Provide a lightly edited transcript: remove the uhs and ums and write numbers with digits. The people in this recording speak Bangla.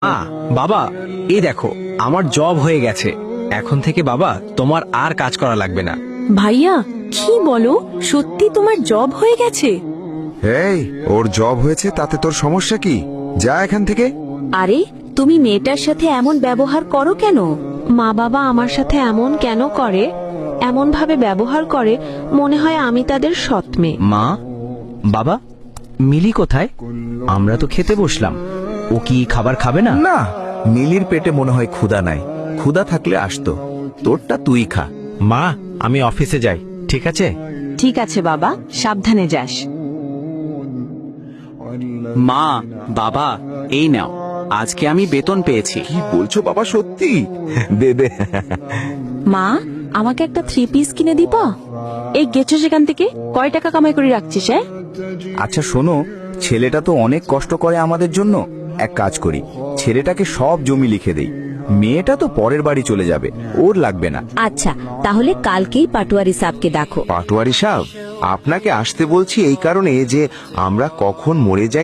বাবা, এই দেখো আমার জব হয়ে গেছে। এখন থেকে বাবা তোমার আর কাজ করা লাগবে না। ভাইয়া, কি বলো? সত্যি তোমার জব হয়ে গেছে? এই, ওর জব হয়েছে তাতে তোর সমস্যা কি? যা এখান থেকে। আরে, তুমি মেয়েটার সাথে এমন ব্যবহার করো কেন? মা বাবা আমার সাথে এমন কেন করে? এমন ভাবে ব্যবহার করে মনে হয় আমি তাদের সৎ মেয়ে। মা, বাবা, মিলি কোথায়? আমরা তো খেতে বসলাম। ও কি খাবার খাবে না? না, মিলির পেটে মনে হয় ক্ষুধা নাই। ক্ষুধা থাকলে আসতো। তোরটা তুই খা। মা, আমি অফিসে যাই, ঠিক আছে? ঠিক আছে বাবা, সাবধানে যাস। মা, বাবা, এই নাও, আজকে আমি বেতন পেয়েছি। কি বলছো বাবা, সত্যি? দে দে। মা, আমাকে একটা 3 পিস কিনে দিবা? এই গেছো সেখান থেকে, কয় টাকা কামাই করে রাখছিস? হ্যাঁ, আচ্ছা শোনো, ছেলেটা তো অনেক কষ্ট করে আমাদের জন্য। এক কাজ করি, ছেলেটাকে সব জমি লিখে দেই। মেয়েটা তো পরের বাড়ি চলে যাবে, ওর লাগবে না। আচ্ছা, তাহলে কালকেই পাটোয়ারি সাহেবকে ডাকো। পাটোয়ারি সাহেব, আপনাকে আসতে বলছি এই কারণে যে আমরা কখন মরে যাই